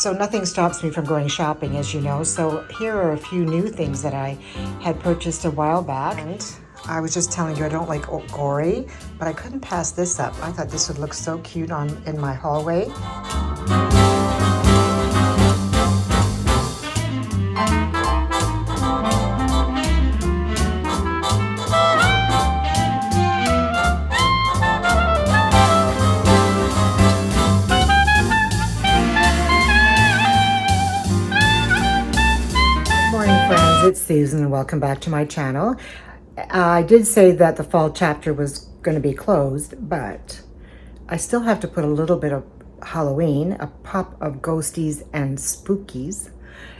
So nothing stops me from going shopping, as you know. So here are a few new things that I had purchased a while back. And I was just telling you I don't like gory, but I couldn't pass this up. I thought this would look so cute in my hallway. It's Susan and welcome back to my channel. I did say that the fall chapter was going to be closed, but I still have to put a little bit of Halloween, a pop of ghosties and spookies,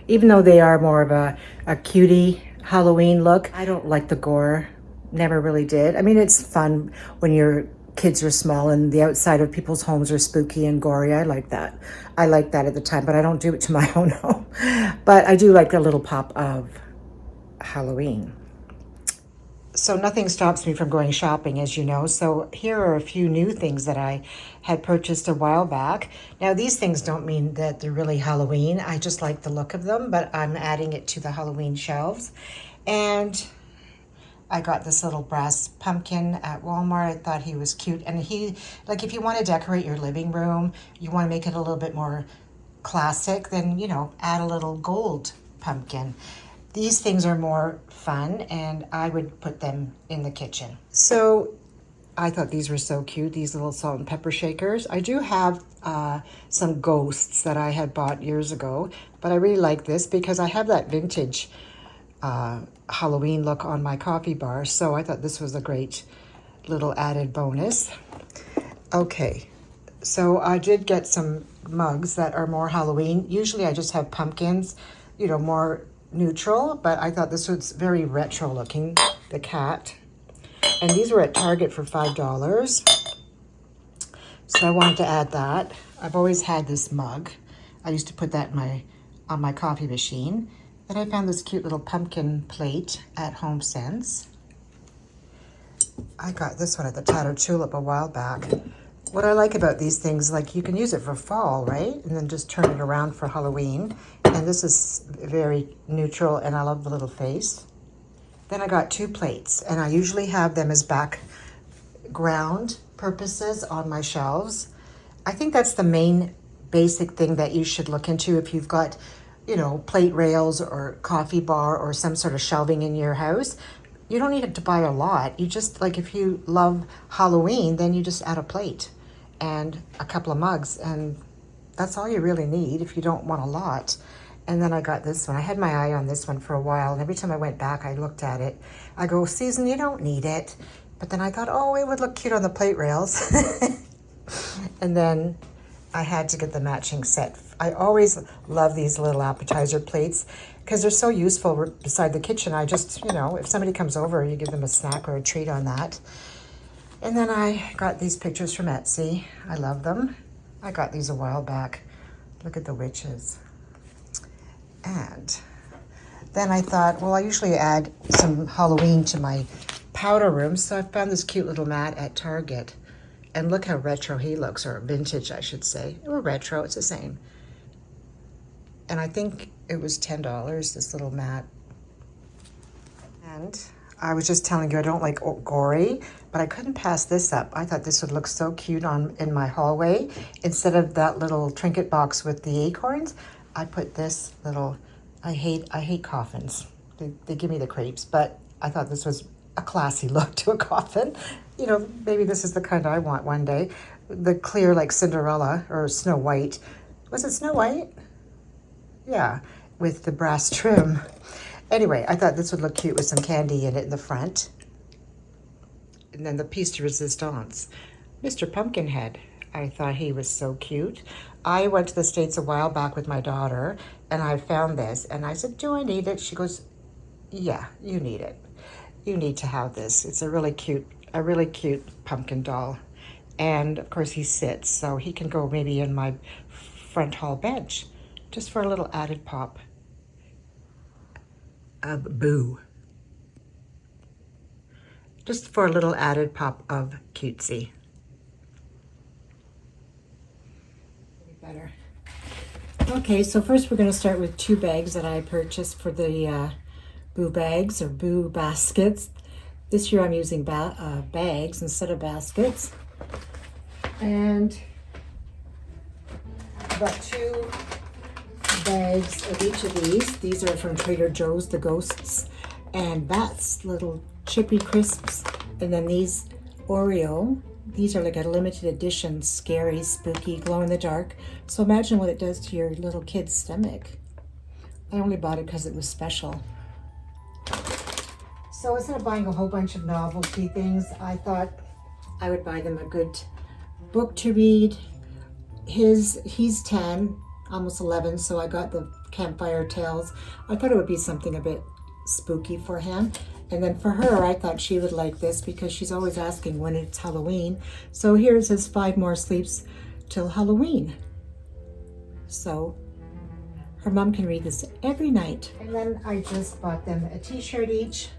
even though they are more of a cutie Halloween look. I don't like the gore, never really did. I mean, it's fun when your kids are small and the outside of people's homes are spooky and gory. I like that. I like that at the time, but I don't do it to my own home. But I do like a little pop of Halloween. So nothing stops me from going shopping, as you know. So here are a few new things that I had purchased a while back. Now, these things don't mean that they're really Halloween. I just like the look of them, but I'm adding it to the Halloween shelves. And I got this little brass pumpkin at Walmart. I thought he was cute. And like if you want to decorate your living room, you want to make it a little bit more classic, then, add a little gold pumpkin. These things are more fun, and I would put them in the kitchen. So I thought these were so cute, these little salt and pepper shakers. I do have some ghosts that I had bought years ago, but I really like this because I have that vintage Halloween look on my coffee bar, so I thought this was a great little added bonus. Okay, so I did get some mugs that are more Halloween. Usually I just have pumpkins, more neutral, but I thought this was very retro looking, the cat. And these were at Target for $5. So I wanted to add that. I've always had this mug. I used to put that on my coffee machine. Then I found this cute little pumpkin plate at Home Sense. I got this one at the Tattered Tulip a while back. What I like about these things, like you can use it for fall, right? And then just turn it around for Halloween. And this is very neutral, and I love the little face. Then I got 2 plates, and I usually have them as background purposes on my shelves. I think that's the main basic thing that you should look into if you've got, plate rails or coffee bar or some sort of shelving in your house. You don't need to buy a lot. You just, like if you love Halloween, then you just add a plate and a couple of mugs, and that's all you really need if you don't want a lot. And then I got this one. I had my eye on this one for a while, and every time I went back, I looked at it. I go, Susan, you don't need it. But then I thought, oh, it would look cute on the plate rails. And then I had to get the matching set. I always love these little appetizer plates because they're so useful beside the kitchen. I just, if somebody comes over, you give them a snack or a treat on that. And then I got these pictures from Etsy. I love them. I got these a while back. Look at the witches. And then I thought, well, I usually add some Halloween to my powder room. So I found this cute little mat at Target. And look how retro he looks, or vintage, I should say. Or retro, it's the same. And I think it was $10, this little mat. And I was just telling you I don't like gory, but I couldn't pass this up. I thought this would look so cute in my hallway. Instead of that little trinket box with the acorns, I put this little, I hate coffins. They give me the creeps, but I thought this was a classy look to a coffin. Maybe this is the kind I want one day. The clear like Cinderella or Snow White. Was it Snow White? Yeah, with the brass trim. Anyway, I thought this would look cute with some candy in it in the front. And then the piece de resistance, Mr. Pumpkinhead. I thought he was so cute. I went to the States a while back with my daughter, and I found this, and I said, do I need it? She goes, yeah, you need it. You need to have this. It's a really cute pumpkin doll. And of course he sits, so he can go maybe in my front hall bench, just for a little added pop of boo. Just for a little added pop of cutesy. Better. Okay, so first we're going to start with 2 bags that I purchased for the Boo bags or Boo baskets. This year I'm using bags instead of baskets. And I've got 2 bags of each of these. These are from Trader Joe's, the Ghosts, and that's little chippy crisps. And then these Oreo, these are like a limited edition, scary, spooky, glow in the dark. So imagine what it does to your little kid's stomach. I only bought it because it was special. So instead of buying a whole bunch of novelty things, I thought I would buy them a good book to read. He's 10, almost 11, so I got the Campfire Tales. I thought it would be something a bit spooky for him. And then for her, I thought she would like this because she's always asking when it's Halloween. So here's his 5 more sleeps till Halloween. So her mom can read this every night. And then I just bought them a t-shirt each.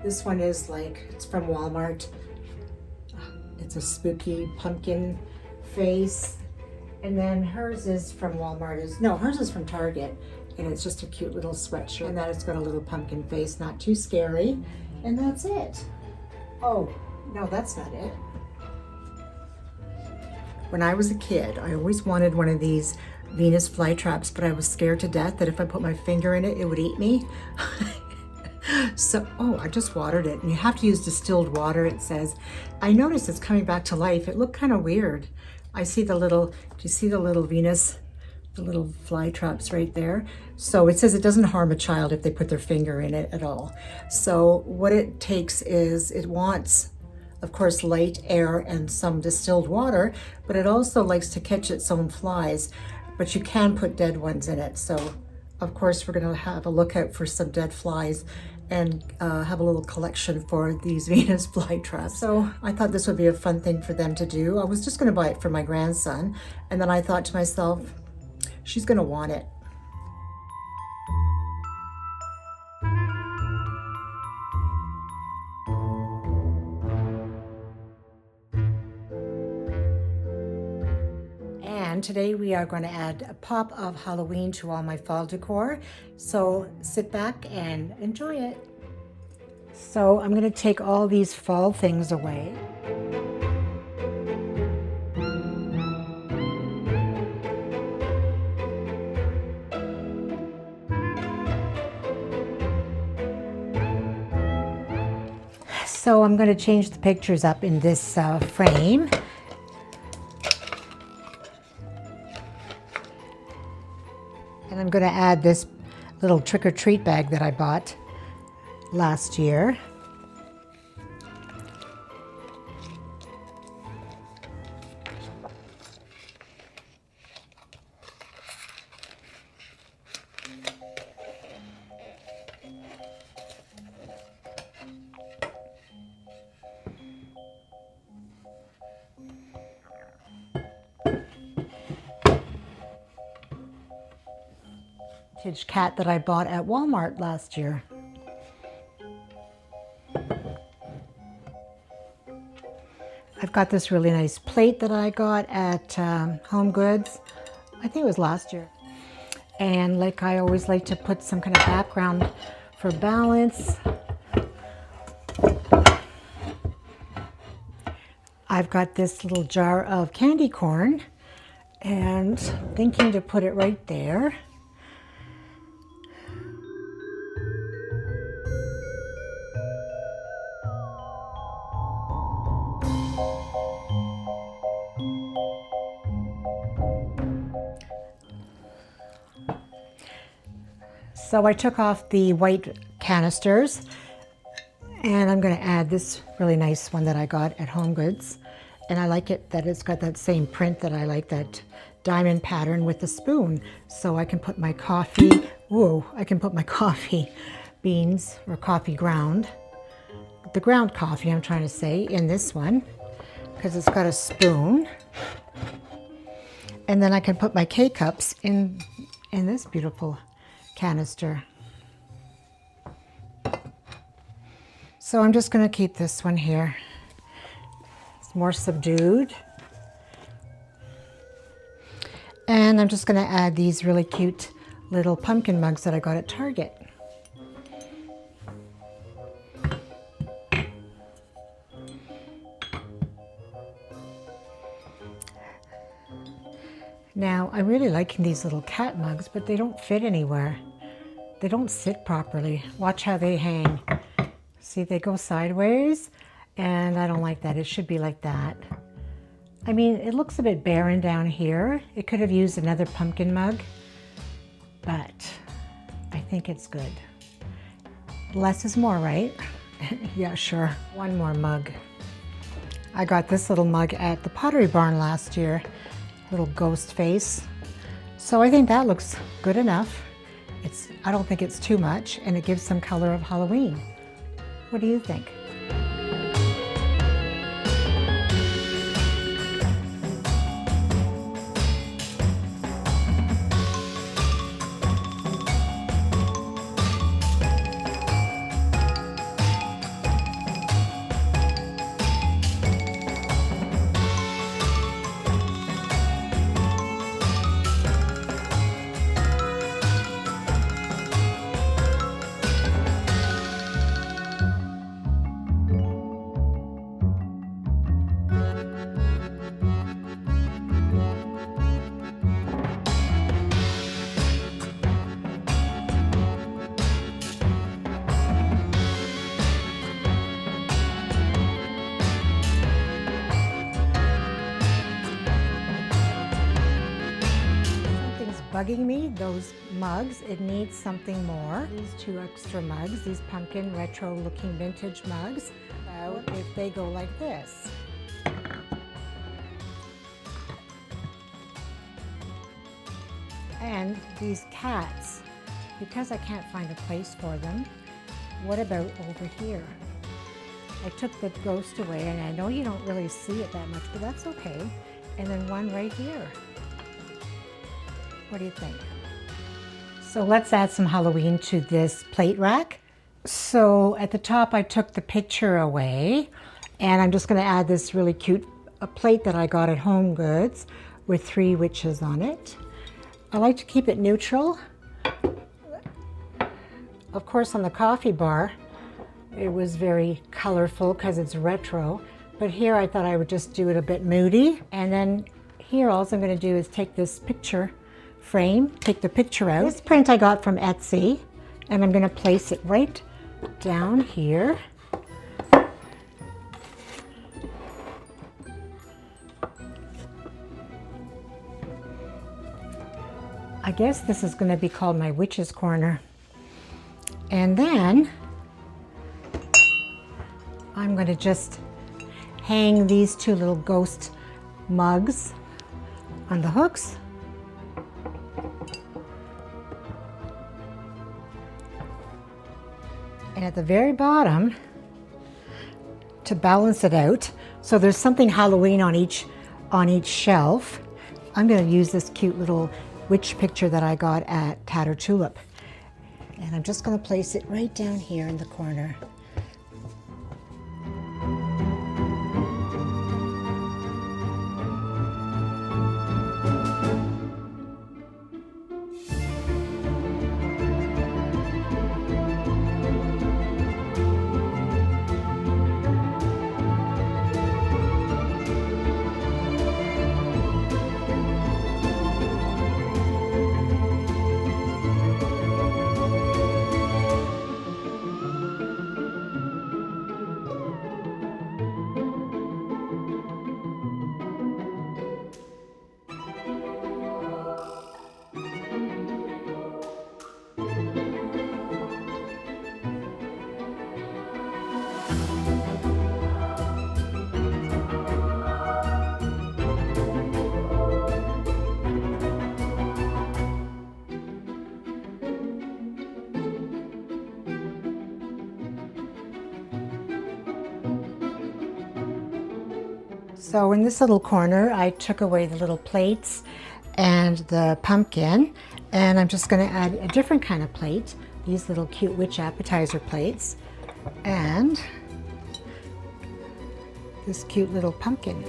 This one is it's from Walmart. It's a spooky pumpkin face. And then hers is from Walmart. Hers is from Target. And it's just a cute little sweatshirt. And then it's got a little pumpkin face, not too scary. And that's it. Oh, no, that's not it. When I was a kid, I always wanted one of these Venus flytraps, but I was scared to death that if I put my finger in it, it would eat me. So, I just watered it. And you have to use distilled water, it says. I noticed it's coming back to life. It looked kind of weird. I see do you see the little Venus, the little fly traps right there? So it says it doesn't harm a child if they put their finger in it at all. So what it takes is, it wants, of course, light, air, and some distilled water, but it also likes to catch its own flies, but you can put dead ones in it. So of course we're gonna have a lookout for some dead flies and have a little collection for these Venus flytraps. So I thought this would be a fun thing for them to do. I was just gonna buy it for my grandson, and then I thought to myself, she's gonna want it. And today we are going to add a pop of Halloween to all my fall decor. So sit back and enjoy it. So I'm going to take all these fall things away. So I'm going to change the pictures up in this frame. And I'm going to add this little trick-or-treat bag that I bought last year. Cat that I bought at Walmart last year. I've got this really nice plate that I got at Home Goods. I think it was last year. And I always like to put some kind of background for balance. I've got this little jar of candy corn and thinking to put it right there. So I took off the white canisters and I'm going to add this really nice one that I got at Home Goods. And I like it that it's got that same print that I like, that diamond pattern with the spoon. So I can put my coffee, I can put my coffee beans or coffee ground, the ground coffee I'm trying to say, in this one because it's got a spoon. And then I can put my K-cups in this beautiful canister. So I'm just going to keep this one here. It's more subdued. And I'm just going to add these really cute little pumpkin mugs that I got at Target. Now, I'm really liking these little cat mugs, but they don't fit anywhere. They don't sit properly. Watch how they hang. See, they go sideways, and I don't like that. It should be like that. I mean, it looks a bit barren down here. It could have used another pumpkin mug, but I think it's good. Less is more, right? Yeah, sure. One more mug. I got this little mug at the Pottery Barn last year. Little ghost face. So I think that looks good enough. I don't think it's too much, and it gives some color of Halloween. What do you think? Bugging me, those mugs, it needs something more. These 2 extra mugs, these pumpkin retro looking vintage mugs, about if they go like this. And these cats, because I can't find a place for them, what about over here? I took the ghost away, and I know you don't really see it that much, but that's okay. And then one right here. What do you think? So let's add some Halloween to this plate rack. So at the top I took the picture away, and I'm just going to add this really cute plate that I got at Home Goods with 3 witches on it. I like to keep it neutral. Of course, on the coffee bar it was very colorful because it's retro, but here I thought I would just do it a bit moody. And then here all I'm going to do is take this picture frame, take the picture out. This print I got from Etsy, and I'm going to place it right down here. I guess this is going to be called my witch's corner. And then I'm going to just hang these 2 little ghost mugs on the hooks. And at the very bottom, to balance it out, so there's something Halloween on each shelf, I'm going to use this cute little witch picture that I got at Tattered Tulip. And I'm just going to place it right down here in the corner. So in this little corner, I took away the little plates and the pumpkin, and I'm just going to add a different kind of plate, these little cute witch appetizer plates, and this cute little pumpkin.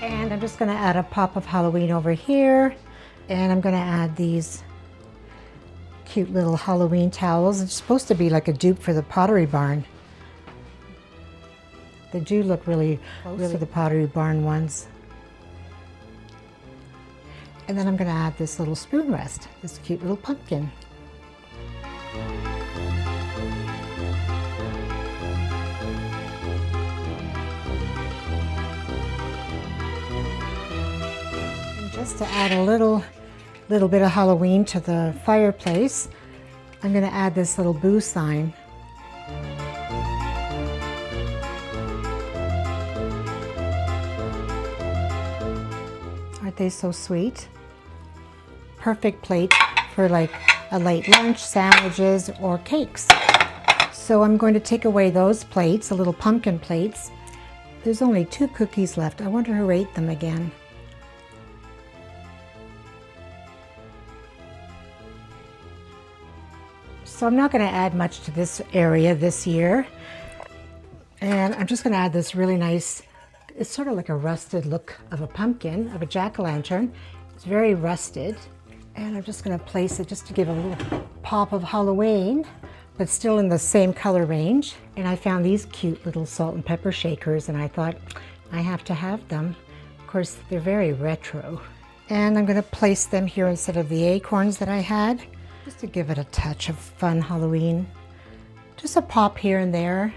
And I'm just going to add a pop of Halloween over here. And I'm going to add these cute little Halloween towels. It's supposed to be like a dupe for the Pottery Barn. They do look really close to the Pottery Barn ones. And then I'm going to add this little spoon rest, this cute little pumpkin. And just to add a little bit of Halloween to the fireplace, I'm going to add this little boo sign. Aren't they so sweet? Perfect plate for like a late lunch, sandwiches, or cakes. So I'm going to take away those plates, the little pumpkin plates. There's only 2 cookies left. I wonder who ate them again. So I'm not going to add much to this area this year. And I'm just going to add this really nice, it's sort of like a rusted look of a pumpkin, of a jack-o'-lantern. It's very rusted. And I'm just going to place it just to give a little pop of Halloween, but still in the same color range. And I found these cute little salt and pepper shakers, and I thought I have to have them. Of course, they're very retro. And I'm going to place them here instead of the acorns that I had, just to give it a touch of fun Halloween. Just a pop here and there.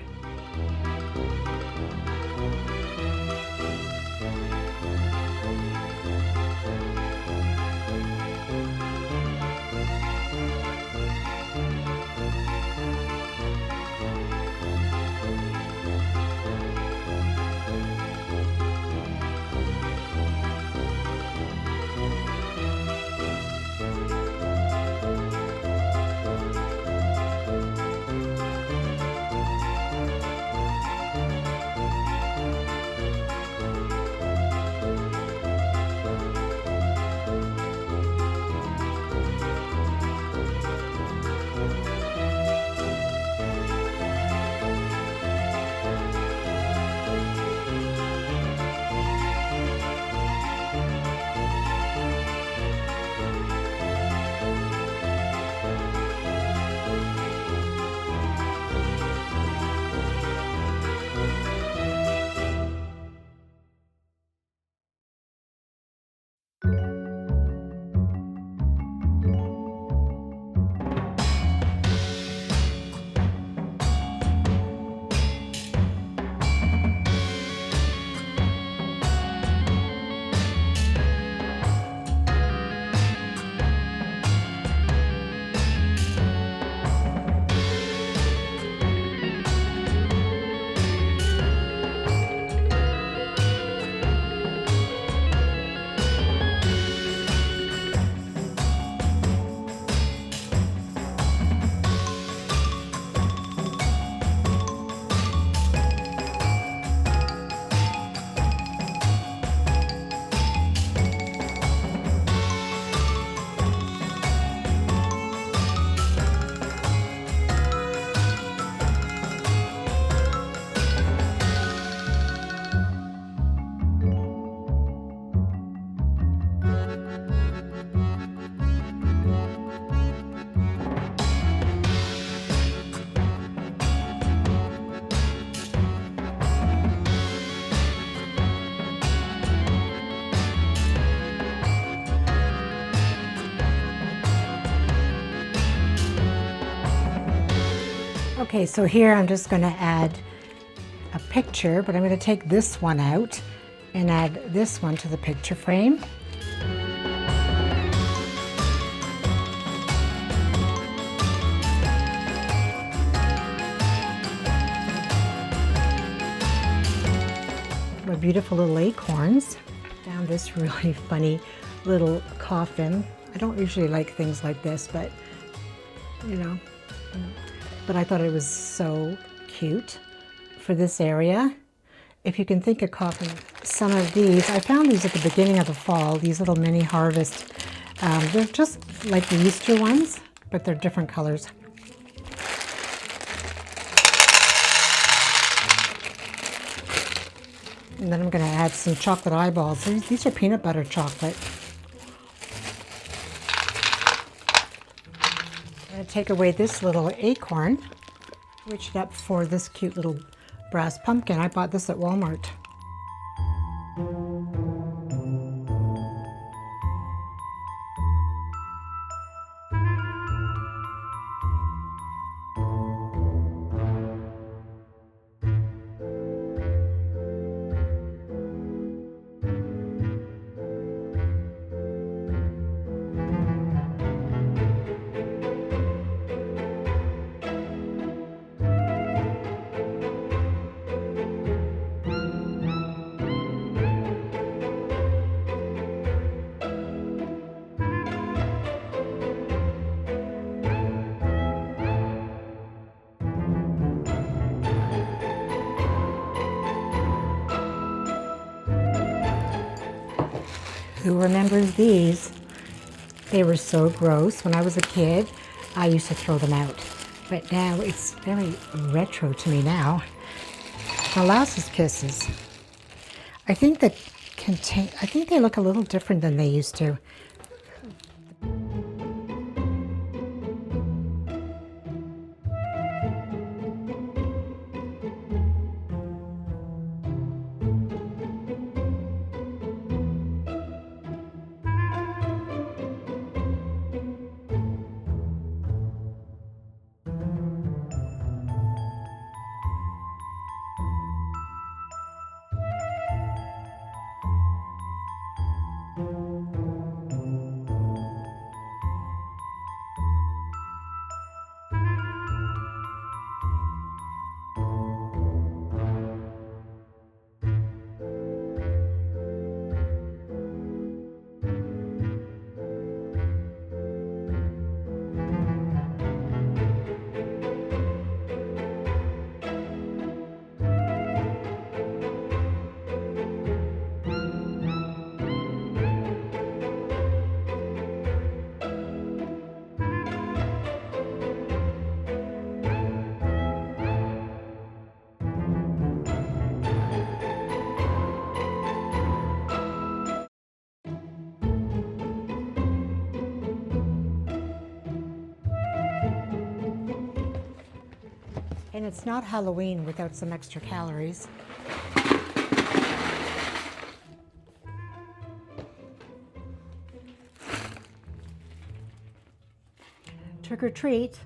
Okay, so here I'm just going to add a picture, but I'm going to take this one out and add this one to the picture frame. My beautiful little acorns. Found this really funny little coffin. I don't usually like things like this, but you know, but I thought it was so cute for this area. If you can think of coffin, some of these, I found these at the beginning of the fall, these little mini harvest. They're just like the Easter ones, but they're different colors. And then I'm going to add some chocolate eyeballs. These are peanut butter chocolate. I'm going to take away this little acorn. Switch it up for this cute little brass pumpkin. I bought this at Walmart. Who remembers these? They were so gross. When I was a kid, I used to throw them out. But now it's very retro to me now. Molasses Kisses. I think they look a little different than they used to. And it's not Halloween without some extra calories. Trick or treat.